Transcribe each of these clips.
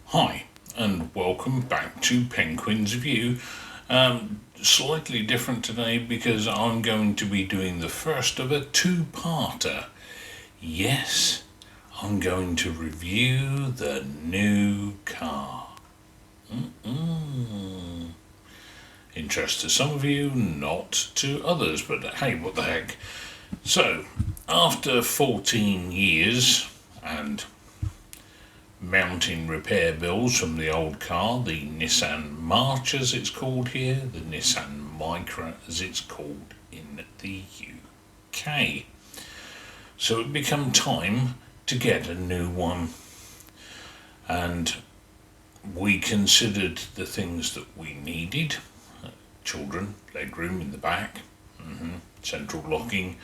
Hi, and welcome back to Penguin's View. Slightly different today because I'm going to be doing the first of a two-parter. Yes, I'm going to review the new car. Interest to some of you, not to others, but hey, what the heck. So, after 14 years and mounting repair bills from the old car, the Nissan March as it's called here, the Nissan Micra as it's called in the UK. So it became time to get a new one. And we considered the things that we needed. Children, legroom in the back, central locking,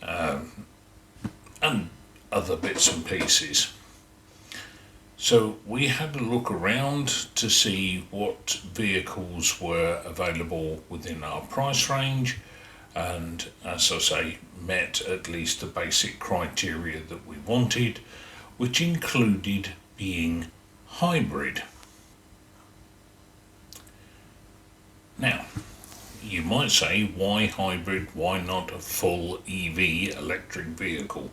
and other bits and pieces. So we had a look around to see what vehicles were available within our price range, and as I say, met at least the basic criteria that we wanted, which included being hybrid. Now, you might say, why hybrid? Why not a full EV electric vehicle?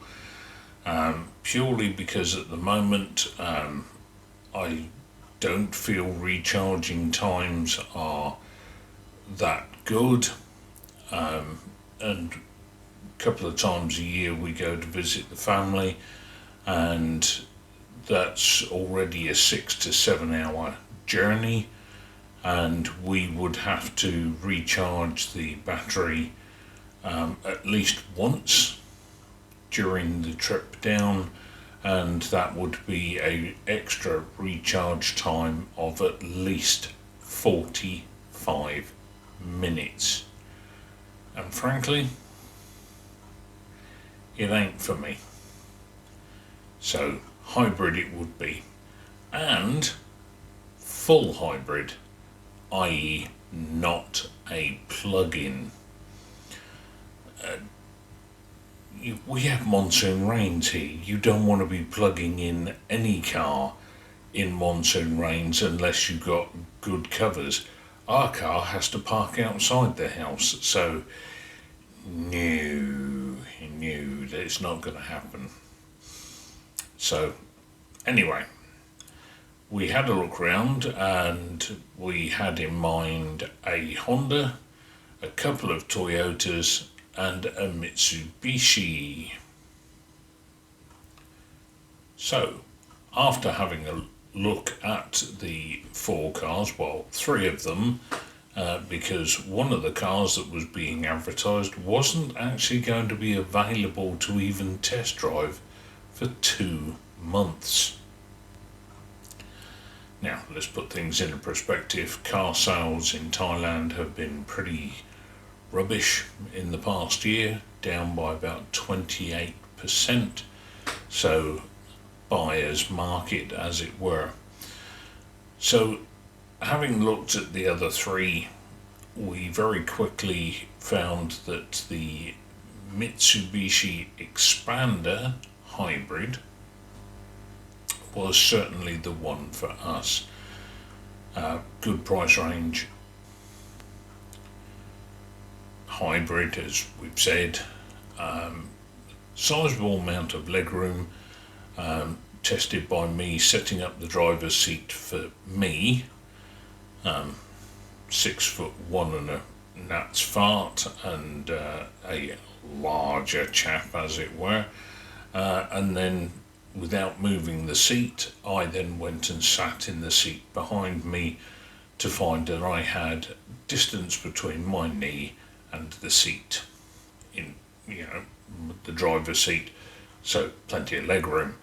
Purely because at the moment I don't feel recharging times are that good, and a couple of times a year we go to visit the family, and that's already a 6 to 7 hour journey, and we would have to recharge the battery at least once during the trip down, and that would be a extra recharge time of at least 45 minutes. And frankly, it ain't for me. So hybrid it would be, and full hybrid, i.e. not a plug-in. We have monsoon rains here. You don't want to be plugging in any car in monsoon rains unless you've got good covers. Our car has to park outside the house, so no, that's not going to happen. So anyway, we had a look around and we had in mind a Honda, a couple of Toyotas, and a Mitsubishi. So, after having a look at the four cars, well, three of them, because one of the cars that was being advertised wasn't actually going to be available to even test drive for 2 months. Now, let's put things into perspective. Car sales in Thailand have been pretty rubbish in the past year, down by about 28%. So, buyer's market, as it were. So, having looked at the other three, we very quickly found that the Mitsubishi Xpander Hybrid was certainly the one for us. Good price range, hybrid as we've said, sizable amount of legroom, tested by me setting up the driver's seat for me, 6'1" and a gnat's fart, and a larger chap as it were, and then without moving the seat, I then went and sat in the seat behind me to find that I had distance between my knee and the seat, in the driver's seat, so plenty of legroom.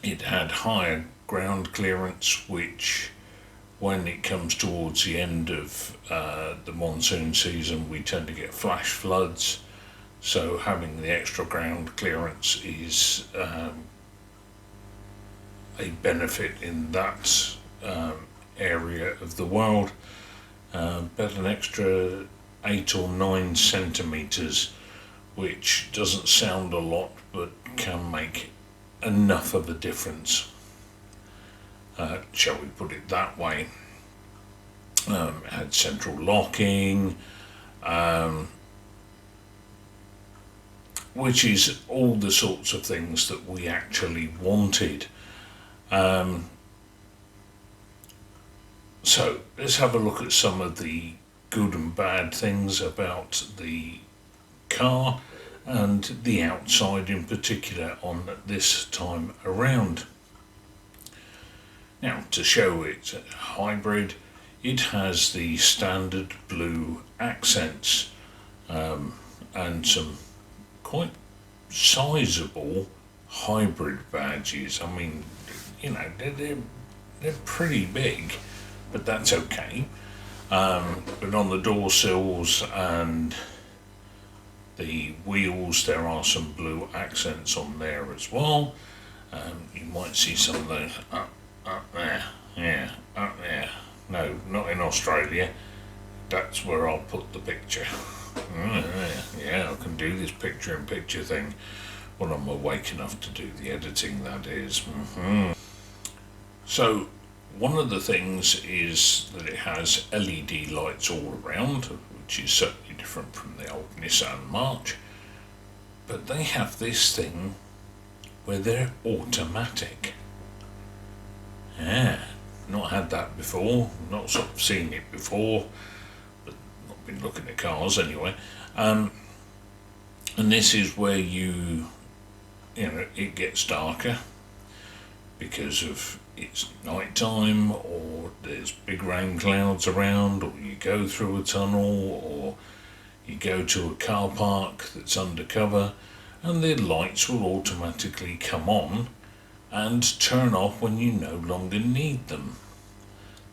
It had higher ground clearance, which when it comes towards the end of the monsoon season we tend to get flash floods, so having the extra ground clearance is a benefit in that area of the world. But an extra 8 or 9 centimetres, which doesn't sound a lot but can make enough of a difference. shall we put it that way. It had central locking, which is all the sorts of things that we actually wanted. So let's have a look at some of the good and bad things about the car and the outside in particular on this time around. Now, to show it's a hybrid, it has the standard blue accents and some quite sizable hybrid badges. I mean, you know, they're pretty big, but that's okay. But on the door sills and the wheels, there are some blue accents on there as well. You might see some of those up there. Yeah, up there. No, not in Australia. That's where I'll put the picture. Yeah, I can do this picture-in-picture thing when I'm awake enough to do the editing, that is. So, one of the things is that it has LED lights all around, which is certainly different from the old Nissan March. But they have this thing where they're automatic. Yeah, not had that before, not sort of seen it before, but not been looking at cars anyway. And this is where you know, it gets darker because of it's night time, or there's big rain clouds around, or you go through a tunnel, or you go to a car park that's undercover, and the lights will automatically come on and turn off when you no longer need them.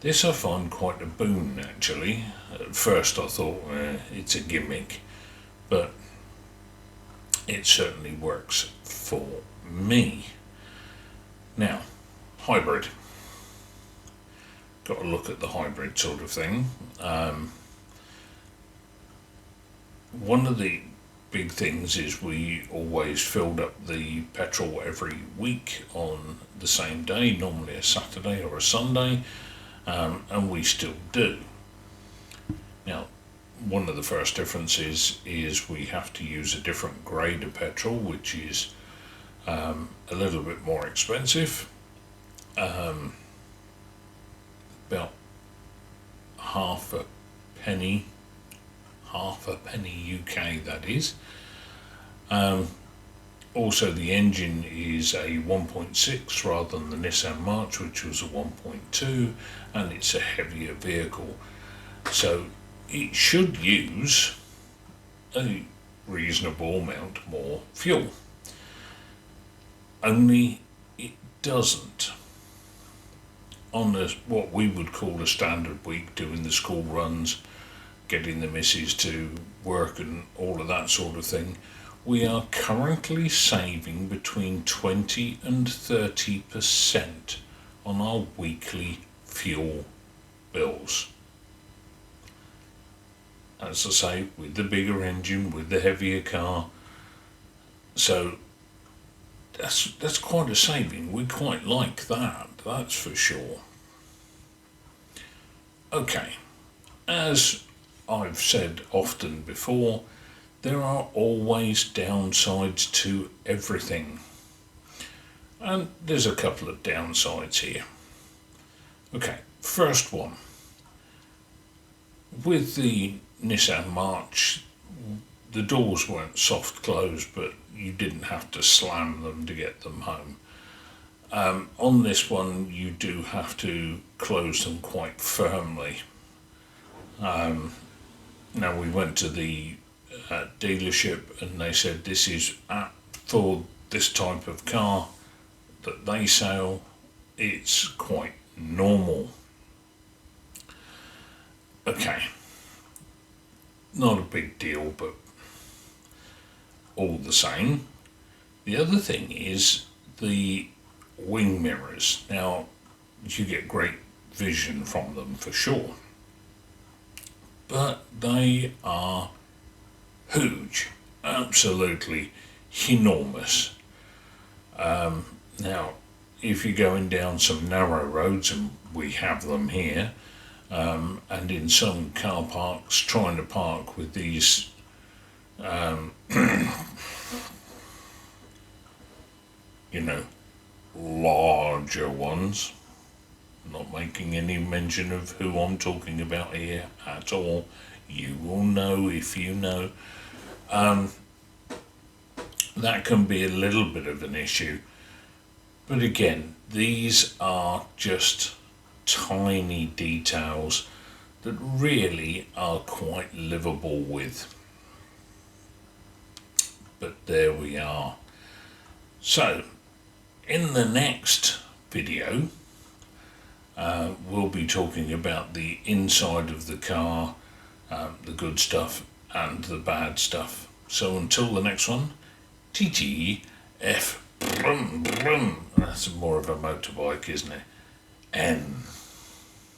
This I find quite a boon, actually. At first I thought it's a gimmick, but it certainly works for me. Now, hybrid. Got to look at the hybrid sort of thing. One of the big things is we always filled up the petrol every week on the same day, normally a Saturday or a Sunday, and we still do. Now, one of the first differences is we have to use a different grade of petrol, which is a little bit more expensive, about half a penny UK, that is. Also, the engine is a 1.6 rather than the Nissan March, which was a 1.2, and it's a heavier vehicle, so it should use a reasonable amount more fuel. Only it doesn't. On what we would call a standard week, doing the school runs, getting the missus to work and all of that sort of thing, we are currently saving between 20 and 30% on our weekly fuel bills. As I say, with the bigger engine, with the heavier car, so that's quite a saving. We quite like that, that's for sure. Okay, as I've said often before, there are always downsides to everything. And there's a couple of downsides here. Okay, first one. With the Nissan March, the doors weren't soft closed, but you didn't have to slam them to get them home. On this one, you do have to close them quite firmly. Now, we went to the dealership and they said this is for this type of car that they sell, it's quite normal. Okay, not a big deal, but all the same. The other thing is the wing mirrors. Now, you get great vision from them for sure, but they are huge, absolutely enormous. Now, if you're going down some narrow roads, and we have them here, and in some car parks, trying to park with these you know, larger ones, not making any mention of who I'm talking about here at all, you will know if you know, that can be a little bit of an issue. But again, these are just tiny details that really are quite livable with. But there we are. So, in the next video, we'll be talking about the inside of the car, the good stuff and the bad stuff. So until the next one, TTF, brum, brum. That's more of a motorbike, isn't it? N.